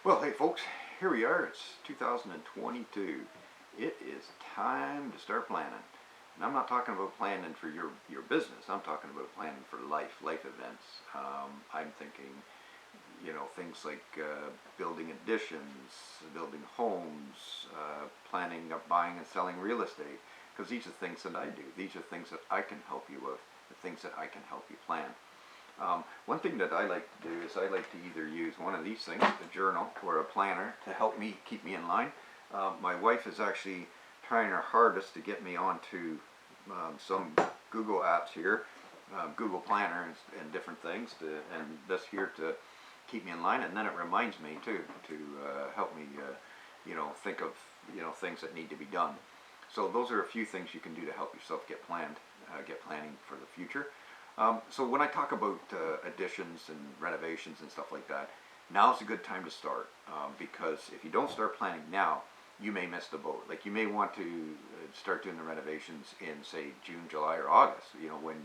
Well, hey folks, here we are. It's 2022. It is time to start planning. And I'm not talking about planning for your business. I'm talking about planning for life events. I'm thinking, things like building additions, building homes, planning of buying and selling real estate. Because these are things that I do. These are things that I can help you with, the things that I can help you plan. One thing that I like to do is I like to either use one of these things, a journal or a planner, to help me keep me in line. My wife is actually trying her hardest to get me onto some Google apps here, Google Planner and different things, and this here to keep me in line. And then it reminds me too to help me, think of things that need to be done. So those are a few things you can do to help yourself get planning for the future. So when I talk about additions and renovations and stuff like that, now's a good time to start, because if you don't start planning now, you may miss the boat. Like, you may want to start doing the renovations in, say, June, July, or August, when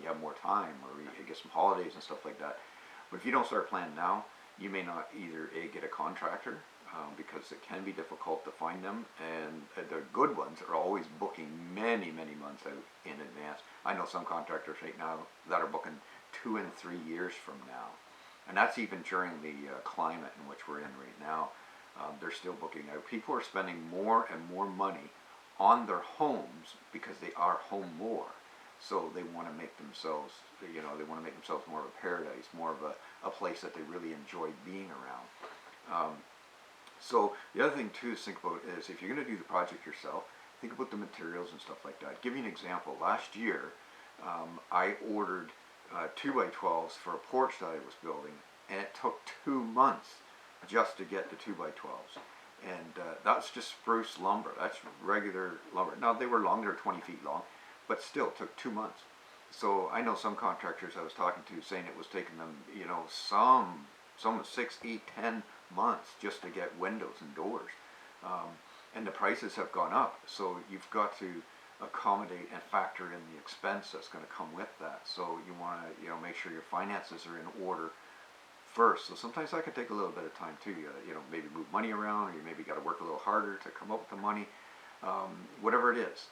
you have more time, or you get some holidays and stuff like that. But if you don't start planning now, you may not either get a contractor, because it can be difficult to find them, and the good ones are always booking many months out in advance. I know some contractors right now that are booking 2 and 3 years from now, and that's even during the climate in which we're in right now. They're still booking out. People are spending more and more money on their homes because they are home more. So they want to make themselves, more of a paradise, more of a place that they really enjoy being around. So the other thing too to think about is, if you're going to do the project yourself, think about the materials and stuff like that. Give you an example. Last year, I ordered 2x12s for a porch that I was building, and it took 2 months just to get the 2x12s. And that's just spruce lumber. That's regular lumber. Now, they were long, they were 20 feet long, but still took 2 months. So I know some contractors I was talking to saying it was taking them, some 6, 8, 10 months just to get windows and doors. And the prices have gone up, so you've got to accommodate and factor in the expense that's going to come with that. So you want to, make sure your finances are in order first. So sometimes that can take a little bit of time too. Maybe move money around, or you maybe got to work a little harder to come up with the money. Whatever it is,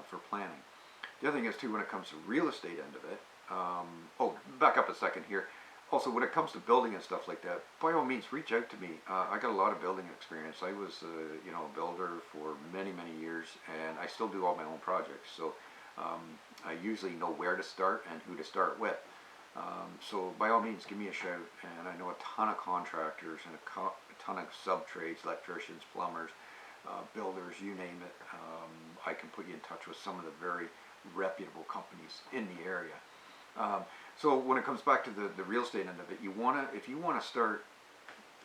for planning. The other thing is too, when it comes to real estate end of it. Back up a second here. Also, when it comes to building and stuff like that, by all means, reach out to me. I got a lot of building experience. I was, a builder for many years, and I still do all my own projects. So I usually know where to start and who to start with. So by all means, give me a shout. And I know a ton of contractors and a ton of sub-trades, electricians, plumbers, builders, you name it. I can put you in touch with some of the very reputable companies in the area. So when it comes back to the real estate end of it,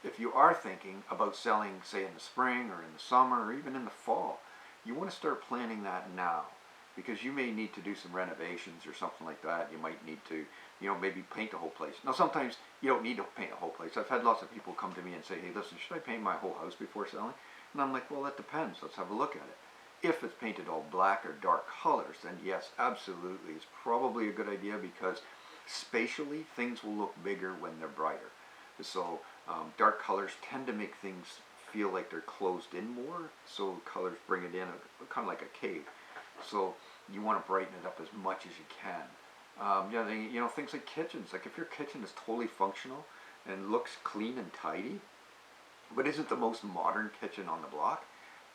if you are thinking about selling, say in the spring or in the summer or even in the fall, you want to start planning that now, because you may need to do some renovations or something like that. You might need to, maybe paint the whole place. Now, sometimes you don't need to paint the whole place. I've had lots of people come to me and say, hey, listen, should I paint my whole house before selling? And I'm like, well, that depends. Let's have a look at it. If it's painted all black or dark colors, then yes, absolutely, it's probably a good idea, because spatially things will look bigger when they're brighter. So dark colors tend to make things feel like they're closed in more, so colors bring it in kind of like a cave. So you want to brighten it up as much as you can. Things like kitchens. Like, if your kitchen is totally functional and looks clean and tidy, but isn't the most modern kitchen on the block,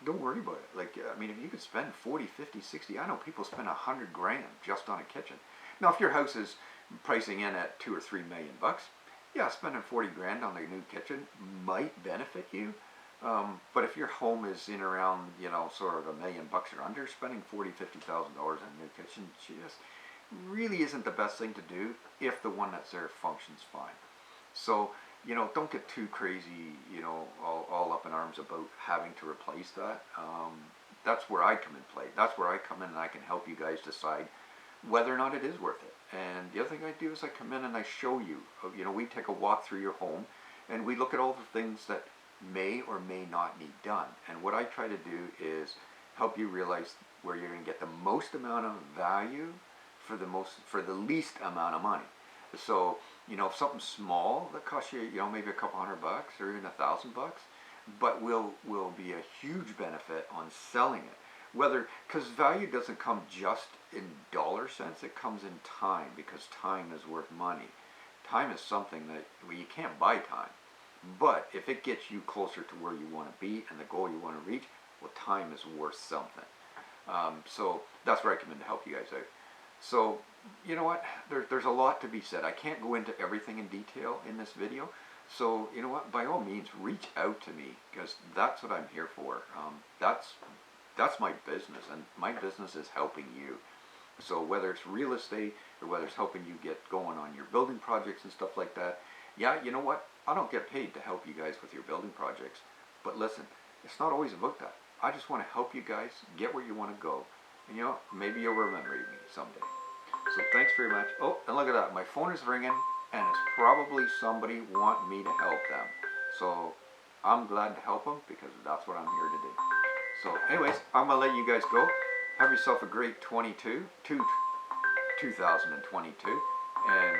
don't worry about it. Like, if you could spend 40, 50, 60, I know people spend $100,000 just on a kitchen. Now, if your house is pricing in at $2 or $3 million, yeah, spending 40 grand on a new kitchen might benefit you. But if your home is in around, sort of $1 million or under, spending $40,000, $50,000 on a new kitchen just really isn't the best thing to do if the one that's there functions fine. So, don't get too crazy, all up in arms about having to replace that. That's where I come in play. That's where I come in and I can help you guys decide whether or not it is worth it. And the other thing I do is I come in and I show you. We take a walk through your home, and we look at all the things that may or may not need done. And what I try to do is help you realize where you're going to get the most amount of value for the least amount of money. So, you know, if something's small that costs you, you know, maybe a couple $100 or even $1,000, but will be a huge benefit on selling it. Whether, because value doesn't come just in dollar sense, it comes in time, because time is worth money. Time is something that, well, you can't buy time. But if it gets you closer to where you want to be and the goal you want to reach, well, time is worth something. So that's where I come in to help you guys out. So, you know what, there's a lot to be said. I can't go into everything in detail in this video. So, you know what, by all means, reach out to me, because that's what I'm here for. That's my business, and my business is helping you. So whether it's real estate or whether it's helping you get going on your building projects and stuff like that, yeah, you know what, I don't get paid to help you guys with your building projects. But listen, it's not always about that. I just want to help you guys get where you want to go. And you know, maybe you'll remember me someday. So thanks very much. Oh, and look at that. My phone is ringing, and it's probably somebody wanting me to help them. So I'm glad to help them, because that's what I'm here to do. So anyways, I'm going to let you guys go. Have yourself a great 2022. And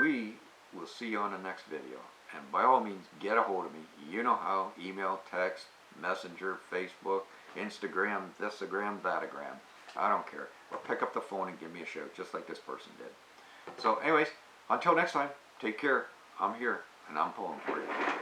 we will see you on the next video. And by all means, get a hold of me. You know how. Email, text, messenger, Facebook, Instagram, thisagram, thatagram. I don't care. Or pick up the phone and give me a shout, just like this person did. So anyways, until next time, take care. I'm here, and I'm pulling for you.